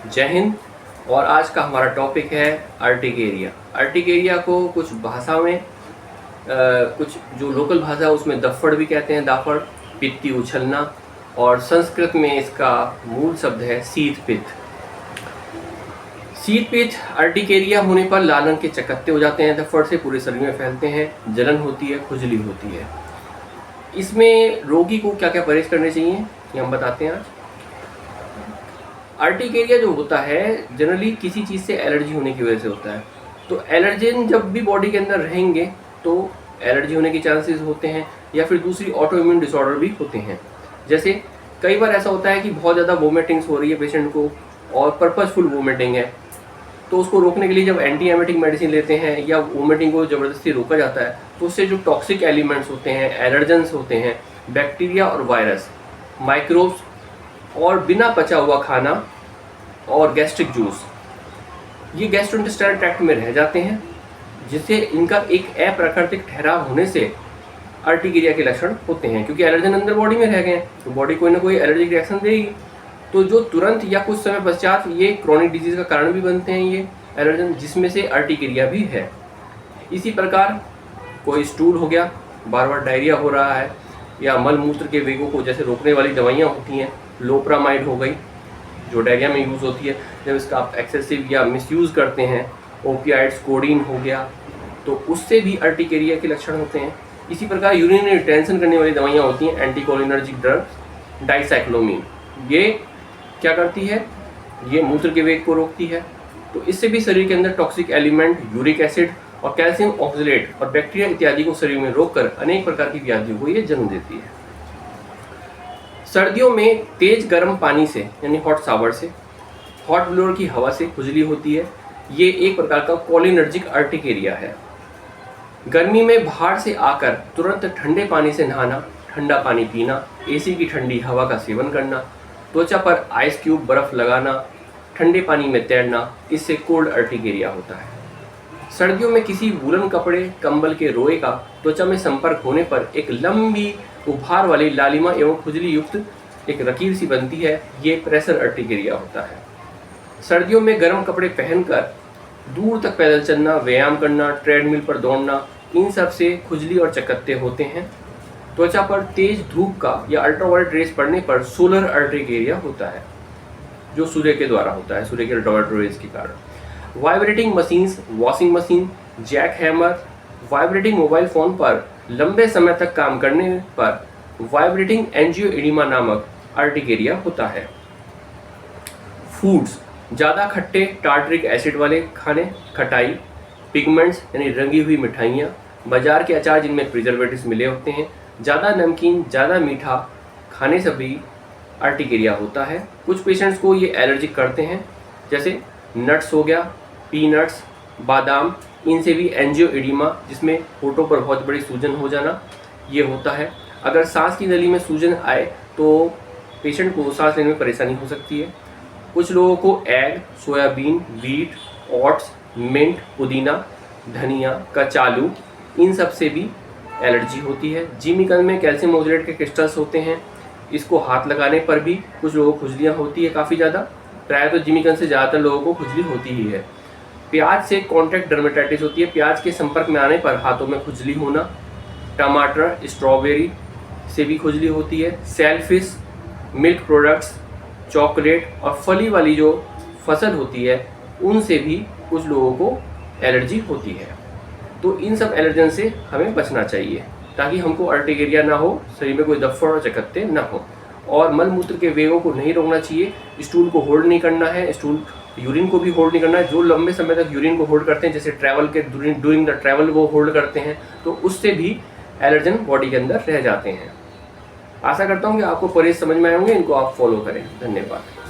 जय हिंद। और आज का हमारा टॉपिक है अर्टिकेरिया। अर्टिकेरिया को कुछ भाषा में कुछ जो लोकल भाषा है उसमें दफ्फड़ भी कहते हैं, दाफड़, पित्ती उछलना, और संस्कृत में इसका मूल शब्द है शीत पित्त। शीत पित्त अर्टिकेरिया होने पर लाल रंग के चकत्ते हो जाते हैं, दफ्फड़ से पूरे शरीर में फैलते हैं, जलन होती है, खुजली होती है। इसमें रोगी को क्या क्या परहेज करने चाहिए ये हम बताते हैं आज। अर्टिकेरिया जो होता है जनरली किसी चीज़ से एलर्जी होने की वजह से होता है। तो एलर्जेन जब भी बॉडी के अंदर रहेंगे तो एलर्जी होने के चांसेस होते हैं, या फिर दूसरी ऑटो इम्यून डिसऑर्डर भी होते हैं। जैसे कई बार ऐसा होता है कि बहुत ज़्यादा वोमिटिंग्स हो रही है पेशेंट को और पर्पसफुल वोमिटिंग है, तो उसको रोकने के लिए जब एंटी एमेटिक मेडिसिन लेते हैं या वोमिटिंग को ज़बरदस्ती रोका जाता है तो उससे जो टॉक्सिक एलिमेंट्स होते हैं, एलर्जेंस होते हैं, बैक्टीरिया और वायरस, माइक्रोब्स और बिना पचा हुआ खाना और गैस्ट्रिक जूस, ये गैस्ट्रोइंटेस्टाइनल ट्रैक्ट में रह जाते हैं, जिससे इनका एक अप्राकृतिक ठहराव होने से अर्टिकेरिया के लक्षण होते हैं। क्योंकि एलर्जन अंदर बॉडी में रह गए हैं तो बॉडी कोई ना कोई एलर्जिक रिएक्शन देगी, तो जो तुरंत या कुछ समय पश्चात ये क्रोनिक डिजीज़ का कारण भी बनते हैं ये एलर्जन, जिसमें से अर्टिकेरिया भी है। इसी प्रकार कोई स्टूल हो गया, बार बार डायरिया हो रहा है, या मल मूत्र के वेगों को जैसे रोकने वाली दवाइयाँ होती हैं, लोप्रामाइड हो गई जो डायरिया में यूज़ होती है, जब इसका आप एक्सेसिव या मिसयूज़ करते हैं, ओपियाइड्स, कोडीन हो गया, तो उससे भी अर्टिकेरिया के लक्षण होते हैं। इसी प्रकार यूरिन रिटेंशन करने वाली दवाइयाँ होती हैं, एंटीकोलिनर्जिक ड्रग, डाइसाइक्लोमीन, ये क्या करती है, ये मूत्र के वेग को रोकती है। तो इससे भी शरीर के अंदर टॉक्सिक एलिमेंट, यूरिक एसिड और कैल्शियम ऑक्सलेट और बैक्टीरिया इत्यादि को शरीर में रोककर अनेक प्रकार की व्याधियों को ये जन्म देती है। सर्दियों में तेज गर्म पानी से यानी हॉट शावर से, हॉट ब्लोअर की हवा से खुजली होती है, ये एक प्रकार का कोलिनर्जिक अर्टिकेरिया है। गर्मी में बाहर से आकर तुरंत ठंडे पानी से नहाना, ठंडा पानी पीना, एसी की ठंडी हवा का सेवन करना, त्वचा पर आइस क्यूब बर्फ लगाना, ठंडे पानी में तैरना, इससे कोल्ड अर्टिकेरिया होता है। सर्दियों में किसी वूलन कपड़े, कंबल के रोए का त्वचा में संपर्क होने पर एक लंबी उभार वाली लालिमा एवं खुजली युक्त एक लकीर सी बनती है, ये प्रेशर अर्टिकेरिया होता है। सर्दियों में गर्म कपड़े पहनकर दूर तक पैदल चलना, व्यायाम करना, ट्रेडमिल पर दौड़ना, इन सब से खुजली और चकत्ते होते हैं। त्वचा पर तेज धूप का या अल्ट्रावायलेट रेस पड़ने पर सोलर अर्टिकेरिया होता है, जो सूर्य के द्वारा होता है, सूर्य के अल्ट्रावायलेट रेस के कारण। Vibrating machines, washing machine, jack hammer, vibrating mobile phone पर लंबे समय तक काम करने पर वाइब्रेटिंग एंजियोइडिमा नामक अर्टिकेरिया होता है। फूड्स, ज़्यादा खट्टे टार्टरिक एसिड वाले खाने, खटाई, पिगमेंट्स यानी रंगी हुई मिठाइयाँ, बाजार के अचार जिनमें प्रिजर्वेटिव्स मिले होते हैं, ज़्यादा नमकीन, ज़्यादा मीठा खाने से भी अर्टिकेरिया होता है। कुछ पेशेंट्स को ये एलर्जिक करते हैं, जैसे नट्स हो गया, पीनट्स, बादाम, इनसे भी एंजियोइडिमा, जिसमें होठों पर बहुत बड़ी सूजन हो जाना, ये होता है। अगर सांस की नली में सूजन आए तो पेशेंट को सांस लेने में परेशानी हो सकती है। कुछ लोगों को egg, soybean, wheat, oats, mint, पुदीना, धनिया, कचालू, इन सब से भी एलर्जी होती है। जिमीकंद में कैल्शियम ऑक्सलेट के क्रिस्टल्स होते हैं, इसको हाथ लगाने पर भी कुछ लोगों को खुजलियाँ होती है काफ़ी ज़्यादा। प्रायः तो जिमीकंद से ज़्यादातर लोगों को खुजली होती ही है। प्याज से कॉन्टैक्ट डर्मेटाइटिस होती है, प्याज के संपर्क में आने पर हाथों में खुजली होना। टमाटर, स्ट्रॉबेरी से भी खुजली होती है। सेलफिश, मिल्क प्रोडक्ट्स, चॉकलेट और फली वाली जो फसल होती है उनसे भी कुछ लोगों को एलर्जी होती है। तो इन सब एलर्जन से हमें बचना चाहिए ताकि हमको अर्टिकेरिया ना हो, शरीर में कोई दफ्फड़ और चकत्ते ना हो। और मल मूत्र के वेगों को नहीं रोकना चाहिए, स्टूल को होल्ड नहीं करना है, यूरिन को भी होल्ड नहीं करना है। जो लंबे समय तक यूरिन को होल्ड करते हैं, जैसे ट्रैवल के डूरिंग द ट्रैवल वो होल्ड करते हैं, तो उससे भी एलर्जन बॉडी के अंदर रह जाते हैं। आशा करता हूँ कि आपको परहेज समझ में आए होंगे, इनको आप फॉलो करें। धन्यवाद।